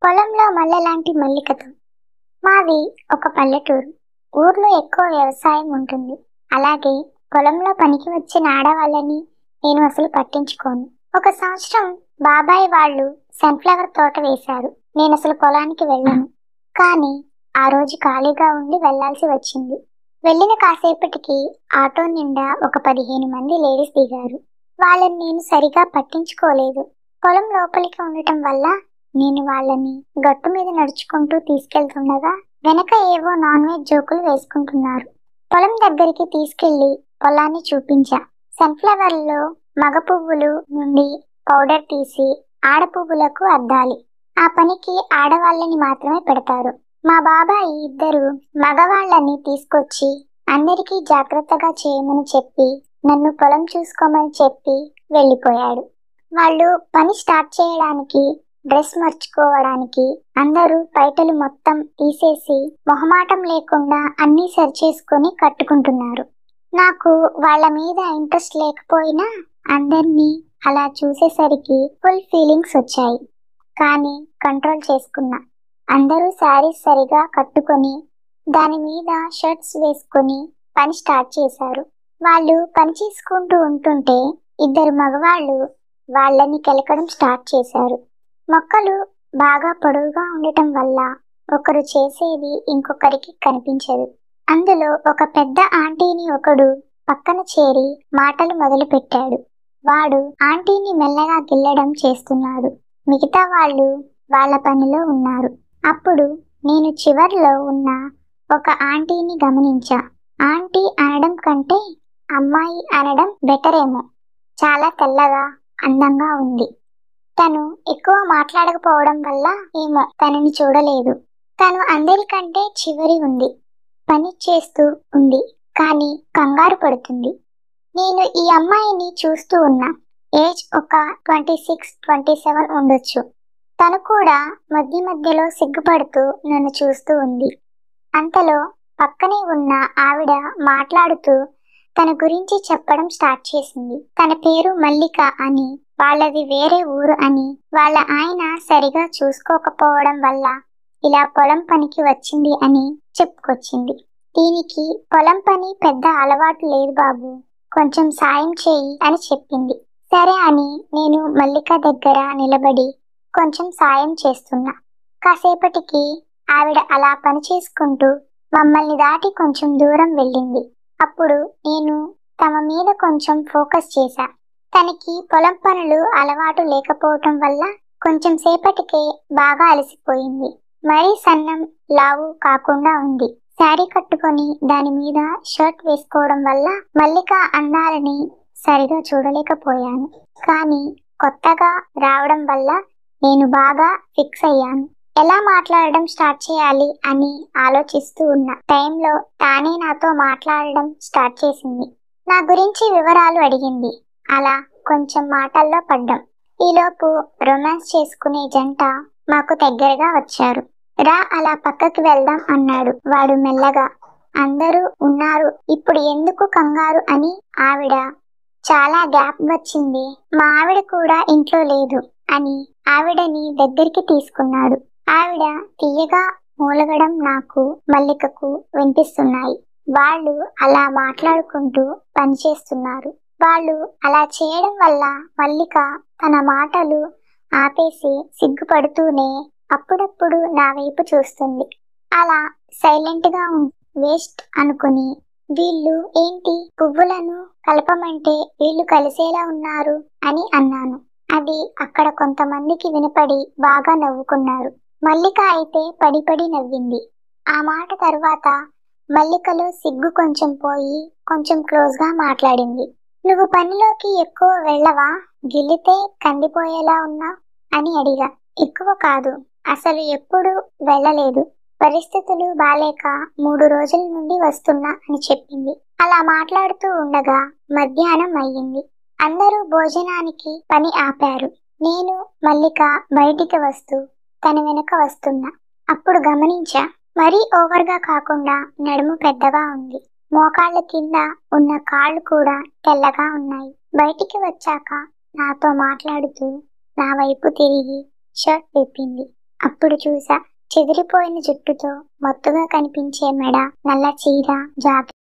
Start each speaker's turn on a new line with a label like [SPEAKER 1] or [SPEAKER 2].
[SPEAKER 1] పొలంలో మల్లెలాంటి మల్లికతో. మాది ఒక పల్లెటూరు. ఊర్లో ఎక్కువ వ్యవసాయం ఉంటుంది. అలాగే పొలంలో పనికి వచ్చిన ఆడవాళ్ళని నేను అసలు పట్టించుకోను. ఒక సంవత్సరం బాబాయ్ వాళ్ళు సన్ఫ్లవర్ తోట వేశారు. నేను అసలు పొలానికి వెళ్ళను. కానీ ఆ రోజు ఖాళీగా ఉండి వెళ్లాల్సి వచ్చింది. వెళ్ళిన కాసేపటికి ఆటో నిండా ఒక 15 మంది లేడీస్ దిగారు. వాళ్ళని నేను సరిగా పట్టించుకోలేదు. పొలం లోపలికి ఉండటం వల్ల నేను వాళ్ళని గట్టు మీద నడుచుకుంటూ తీసుకెళ్తుండగా వెనక ఏవో నాన్ వెజ్ జోకులు వేసుకుంటున్నారు. పొలం దగ్గరికి తీసుకెళ్లి పొలాన్ని చూపించా. సన్ఫ్లవర్లో మగ పువ్వులు నుండి పౌడర్ తీసి ఆడ పువ్వులకు అద్దాలి. ఆ పనికి ఆడవాళ్ళని మాత్రమే పెడతారు. మా బాబాయి ఇద్దరు మగవాళ్ళని తీసుకొచ్చి అందరికీ జాగ్రత్తగా చేయమని చెప్పి నన్ను పొలం చూసుకోమని చెప్పి వెళ్ళిపోయాడు. వాళ్ళు పని స్టార్ట్ చేయడానికి డ్రెస్ మార్చుకోవడానికి అందరూ పైటలు మొత్తం తీసేసి మొహమాటం లేకుండా అన్నీ సరిచేసుకొని కట్టుకుంటున్నారు. నాకు వాళ్ళ మీద ఇంట్రెస్ట్ లేకపోయినా అందరినీ అలా చూసేసరికి ఫుల్ ఫీలింగ్స్ వచ్చాయి. కానీ కంట్రోల్ చేసుకున్నా. అందరూ శారీస్ సరిగా కట్టుకొని దాని మీద షర్ట్స్ వేసుకొని పని స్టార్ట్ చేశారు. వాళ్ళు పని చేసుకుంటూ ఉంటుంటే ఇద్దరు మగవాళ్ళు వాళ్ళని కెలకడం స్టార్ట్ చేశారు. మొక్కలు బాగా పొడవుగా ఉండటం వల్ల ఒకరు చేసేది ఇంకొకరికి కనిపించదు. అందులో ఒక పెద్ద ఆంటీని ఒకడు పక్కన చేరి మాటలు మొదలు పెట్టాడు. వాడు ఆంటీని మెల్లగా గిల్లడం చేస్తున్నాడు. మిగతా వాళ్ళు వాళ్ళ పనిలో ఉన్నారు. అప్పుడు నేను చివర్లో ఉన్న ఒక ఆంటీని గమనించా. ఆంటీ అనడం కంటే అమ్మాయి అనడం బెటర్ ఏమో. చాలా తెల్లగా అందంగా ఉంది. తను ఎక్కువ మాట్లాడకపోవడం వల్ల ఏమో తనని చూడలేదు. తను అందరికంటే చివరి ఉంది. పని చేస్తూ ఉంది కానీ కంగారు పడుతుంది. నేను ఈ అమ్మాయిని చూస్తూ ఉన్నా. ఏజ్ ఒక 26-27 ఉండొచ్చు. తను కూడా మధ్య మధ్యలో సిగ్గుపడుతూ నన్ను చూస్తూ ఉంది. అంతలో పక్కనే ఉన్న ఆవిడ మాట్లాడుతూ తన గురించి చెప్పడం స్టార్ట్ చేసింది. తన పేరు మల్లిక అని, వాళ్ళది వేరే ఊరు అని, వాళ్ళ ఆయన సరిగా చూసుకోకపోవడం వల్ల ఇలా పొలం పనికి వచ్చింది అని చెప్పుకొచ్చింది. దీనికి పొలం పని పెద్ద అలవాటు లేదు బాబు, కొంచెం సాయం చేయి అని చెప్పింది. సరే అని నేను మల్లిక దగ్గర నిలబడి కొంచెం సాయం చేస్తున్నా. కాసేపటికి ఆవిడ అలా పని చేసుకుంటూ మమ్మల్ని దాటి కొంచెం దూరం వెళ్ళింది. అప్పుడు నేను తమ మీద కొంచెం ఫోకస్ చేశా. తనకి పొలం పనులు అలవాటు లేకపోవటం వల్ల కొంచెం సేపటికే బాగా అలసిపోయింది. మరీ సన్నం లావు కాకుండా ఉంది. శారీ కట్టుకొని దాని మీద షర్ట్ వేసుకోవడం వల్ల మల్లిక అందాలని సరిగా చూడలేకపోయాను. కానీ కొత్తగా రావడం వల్ల నేను బాగా ఫిక్స్ అయ్యాను. ఎలా మాట్లాడడం స్టార్ట్ చేయాలి అని ఆలోచిస్తూ ఉన్న టైంలో తానే నాతో మాట్లాడడం స్టార్ట్ చేసింది. నా గురించి వివరాలు అడిగింది. అలా కొంచెం మాటల్లో పడ్డాం. ఈలోపు రొమాన్స్ చేసుకునే జంట మాకు దగ్గరగా వచ్చారు. రా అలా పక్కకి వెళ్దాం అన్నాడు వాడు మెల్లగా. అందరూ ఉన్నారు, ఇప్పుడు ఎందుకు కంగారు అని ఆవిడ. చాలా గ్యాప్ వచ్చింది. మా ఆవిడ కూడా ఇంట్లో లేదు అని ఆవిడని దగ్గరికి తీసుకున్నాడు. ఆవిడ తీయగా మూలగడం నాకు మల్లికకు వినిపిస్తున్నాయి. వాళ్ళు అలా మాట్లాడుకుంటూ పనిచేస్తున్నారు. వాళ్ళు అలా చేయడం వల్ల మల్లిక తన మాటలు ఆపేసి సిగ్గుపడుతూనే అప్పుడప్పుడు నా వైపు చూస్తుంది. అలా సైలెంట్ గా వేస్ట్ అనుకుని వీళ్ళు ఏంటి పువ్వులను కలపమంటే వీళ్ళు కలిసేలా ఉన్నారు అని అన్నాను. అది అక్కడ కొంతమందికి వినపడి బాగా నవ్వుకున్నారు. మల్లిక అయితే పడి పడి నవ్వింది. ఆ మాట తర్వాత మల్లికలో సిగ్గు కొంచెం పోయి కొంచెం క్లోజ్ గా మాట్లాడింది. నువ్వు పనిలోకి ఎక్కువ వెళ్ళవా? గిల్లితే కందిపోయేలా ఉన్నా అని అడిగా. ఎక్కువ కాదు, అసలు ఎప్పుడు వెళ్ళలేదు. పరిస్థితులు బాలేక 3 రోజుల నుండి వస్తున్నా అని చెప్పింది. అలా మాట్లాడుతూ ఉండగా మధ్యాహ్నం అయ్యింది. అందరూ భోజనానికి పని ఆపారు. నేను మల్లిక బయటికి వస్తూ తన వెనక వస్తున్నా. అప్పుడు గమనించా, మరీ ఓవర్గా కాకుండా నడుము పెద్దగా ఉంది. మోకాళ్ళ కింద ఉన్న కాళ్ళు కూడా తెల్లగా ఉన్నాయి. బయటికి వచ్చాక నాతో మాట్లాడుతూ నా వైపు తిరిగి షర్ట్ విప్పింది. అప్పుడు చూసా చెదిరిపోయిన జుట్టుతో మొత్తుగా కనిపించే మెడ, నల్ల చీర, జాకెట్